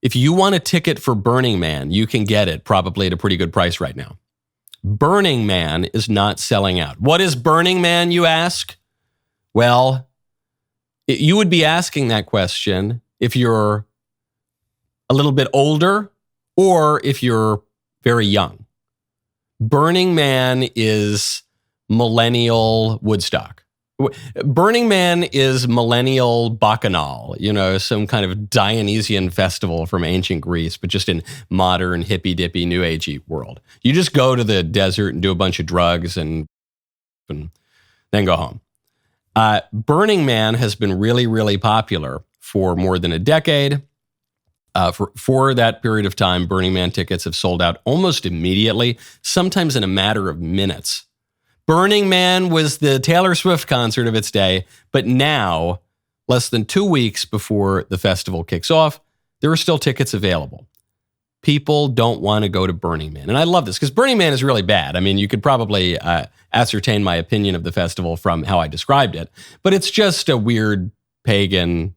If you want a ticket for Burning Man, you can get it probably at a pretty good price right now. Burning Man is not selling out. What is Burning Man, you ask? Well, you would be asking that question if you're a little bit older or if you're very young. Burning Man is millennial Woodstock. Burning Man is millennial Bacchanal, some kind of Dionysian festival from ancient Greece, but just in modern, hippy-dippy, new agey world. You just go to the desert and do a bunch of drugs and then go home. Burning Man has been really, really popular for more than a decade. For that period of time, Burning Man tickets have sold out almost immediately, sometimes in a matter of minutes. Burning Man was the Taylor Swift concert of its day, but now, less than 2 weeks before the festival kicks off, there are still tickets available. People don't want to go to Burning Man. And I love this because Burning Man is really bad. I mean, you could probably ascertain my opinion of the festival from how I described it, but it's just a weird pagan.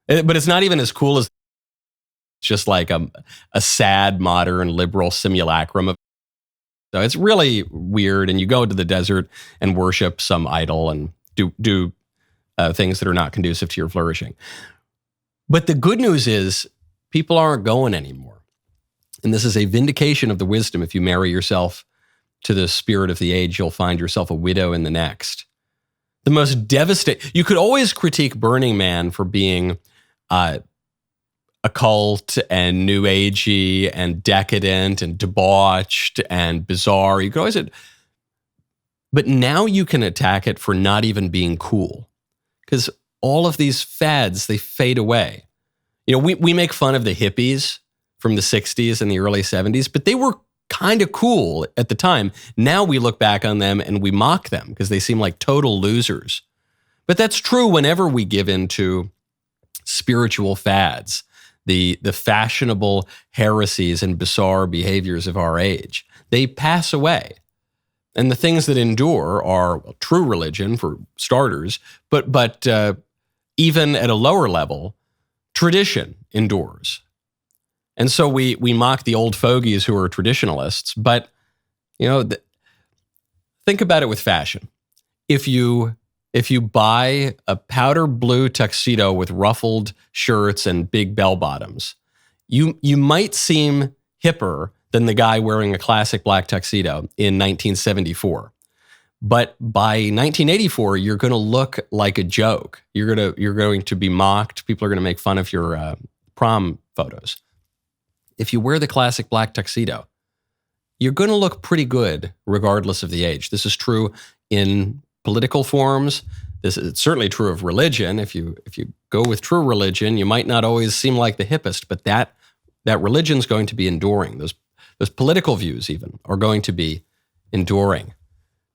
But it's not even as cool as it's just like a sad, modern, liberal simulacrum of. So it's really weird, and you go to the desert and worship some idol and do things that are not conducive to your flourishing. But the good news is people aren't going anymore. And this is a vindication of the wisdom. If you marry yourself to the spirit of the age, you'll find yourself a widow in the next. The most devastating. You could always critique Burning Man for being occult and new agey and decadent and debauched and bizarre. You could always, but now you can attack it for not even being cool, because all of these fads, they fade away. We make fun of the hippies from the 60s and the early 70s, but they were kind of cool at the time. Now we look back on them and we mock them because they seem like total losers. But that's true whenever we give into spiritual fads, the fashionable heresies and bizarre behaviors of our age. They pass away. And the things that endure are true religion, for starters, but even at a lower level, tradition endures. And so we mock the old fogies who are traditionalists, but think about it with fashion. If you buy a powder blue tuxedo with ruffled shirts and big bell bottoms, you might seem hipper than the guy wearing a classic black tuxedo in 1974. But by 1984, you're going to look like a joke. You're going to be mocked. People are going to make fun of your prom photos. If you wear the classic black tuxedo, you're going to look pretty good regardless of the age. This is true in political forms. It's certainly true of religion. If you go with true religion, you might not always seem like the hippest, but that religion's going to be enduring. Those political views even are going to be enduring.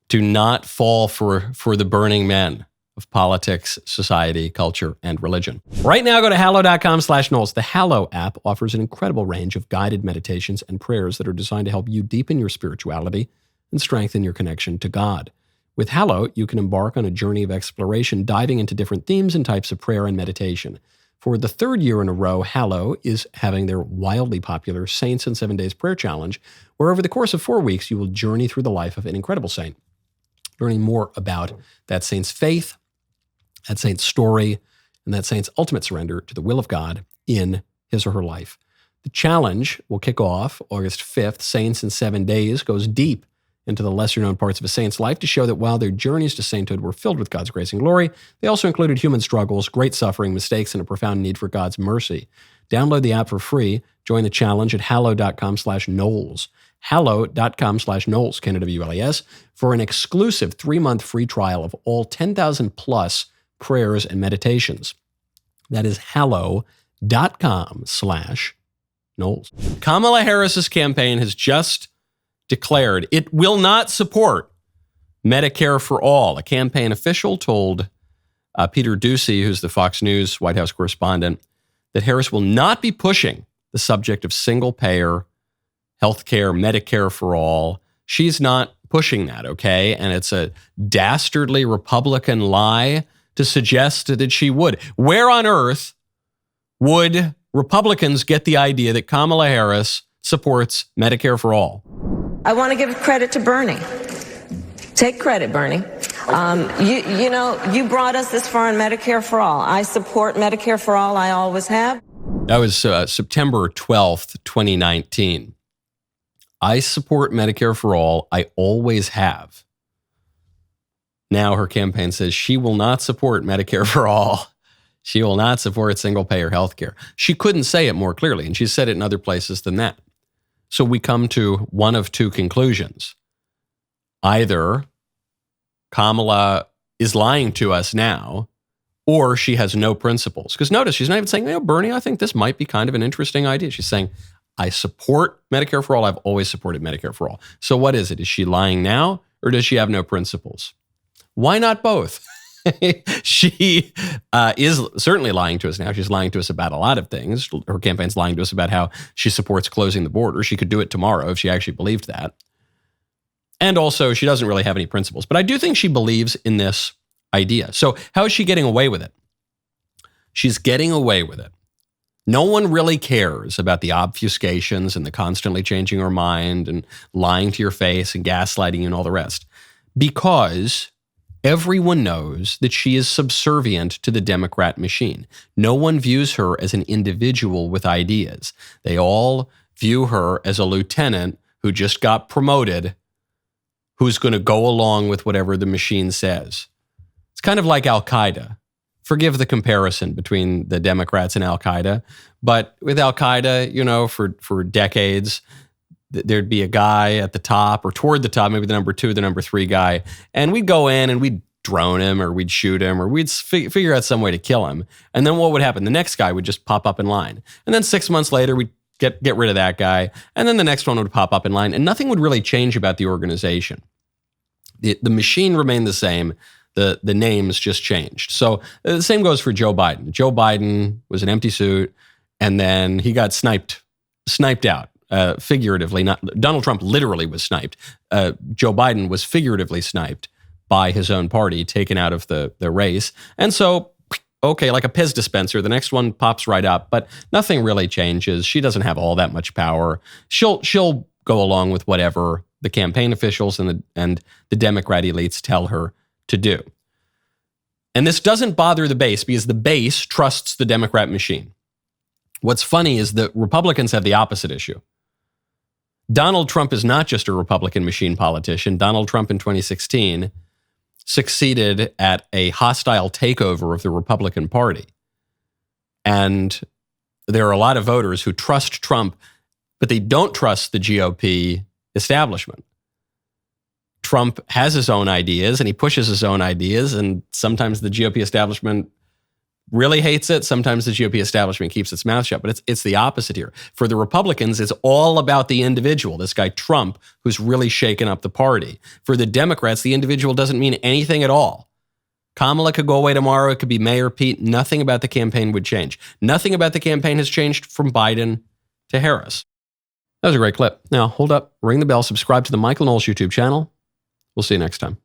Do not fall for the burning men of politics, society, culture, and religion. Right now, go to hallow.com/Knowles. The Hallow app offers an incredible range of guided meditations and prayers that are designed to help you deepen your spirituality and strengthen your connection to God. With Hallow, you can embark on a journey of exploration, diving into different themes and types of prayer and meditation. For the third year in a row, Hallow is having their wildly popular Saints in 7 Days Prayer Challenge, where over the course of 4 weeks, you will journey through the life of an incredible saint, learning more about that saint's faith, that saint's story, and that saint's ultimate surrender to the will of God in his or her life. The challenge will kick off August 5th. Saints in 7 Days goes deep into the lesser-known parts of a saint's life to show that while their journeys to sainthood were filled with God's grace and glory, they also included human struggles, great suffering, mistakes, and a profound need for God's mercy. Download the app for free. Join the challenge at hallow.com/Knowles. hallow.com/Knowles, Knowles, for an exclusive 3-month free trial of all 10,000 plus prayers and meditations. That is hallow.com/Knowles. Kamala Harris's campaign has just declared it will not support Medicare for all. A campaign official told Peter Doocy, who's the Fox News White House correspondent, that Harris will not be pushing the subject of single-payer healthcare, Medicare for all. She's not pushing that, okay? And it's a dastardly Republican lie to suggest that she would. Where on earth would Republicans get the idea that Kamala Harris supports Medicare for all. I want to give credit to Bernie. Take credit, Bernie. You brought us this far in Medicare for all. I support Medicare for all. I always have. That was September 12th, 2019. I support Medicare for all. I always have. Now her campaign says she will not support Medicare for all. She will not support single-payer health care. She couldn't say it more clearly, and she's said it in other places than that. So we come to one of two conclusions. Either Kamala is lying to us now, or she has no principles. Because notice, she's not even saying, Bernie, I think this might be kind of an interesting idea. She's saying, I support Medicare for all. I've always supported Medicare for all. So what is it? Is she lying now, or does she have no principles? Why not both? She is certainly lying to us now. She's lying to us about a lot of things. Her campaign's lying to us about how she supports closing the border. She could do it tomorrow if she actually believed that. And also, she doesn't really have any principles. But I do think she believes in this idea. So how is she getting away with it? She's getting away with it. No one really cares about the obfuscations and the constantly changing her mind and lying to your face and gaslighting you and all the rest. Because everyone knows that she is subservient to the Democrat machine. No one views her as an individual with ideas. They all view her as a lieutenant who just got promoted, who's going to go along with whatever the machine says. It's kind of like Al-Qaeda. Forgive the comparison between the Democrats and Al-Qaeda, but with Al-Qaeda, for decades, there'd be a guy at the top or toward the top, maybe the number 2, the number 3 guy, and we'd go in and we'd drone him or we'd shoot him or we'd figure out some way to kill him. And then what would happen? The next guy would just pop up in line. And then 6 months later, we'd get rid of that guy. And then the next one would pop up in line and nothing would really change about the organization. The machine remained the same. The names just changed. So the same goes for Joe Biden. Joe Biden was an empty suit and then he got sniped out. Figuratively, not Donald Trump literally was sniped. Joe Biden was figuratively sniped by his own party, taken out of the race. And so, okay, like a Pez dispenser, the next one pops right up, but nothing really changes. She doesn't have all that much power. She'll go along with whatever the campaign officials and the Democrat elites tell her to do. And this doesn't bother the base because the base trusts the Democrat machine. What's funny is that Republicans have the opposite issue. Donald Trump is not just a Republican machine politician. Donald Trump in 2016 succeeded at a hostile takeover of the Republican Party. And there are a lot of voters who trust Trump, but they don't trust the GOP establishment. Trump has his own ideas and he pushes his own ideas, and sometimes the GOP establishment really hates it. Sometimes the GOP establishment keeps its mouth shut, but it's the opposite here. For the Republicans, it's all about the individual, this guy Trump, who's really shaken up the party. For the Democrats, the individual doesn't mean anything at all. Kamala could go away tomorrow. It could be Mayor Pete. Nothing about the campaign would change. Nothing about the campaign has changed from Biden to Harris. That was a great clip. Now, hold up, ring the bell, subscribe to the Michael Knowles YouTube channel. We'll see you next time.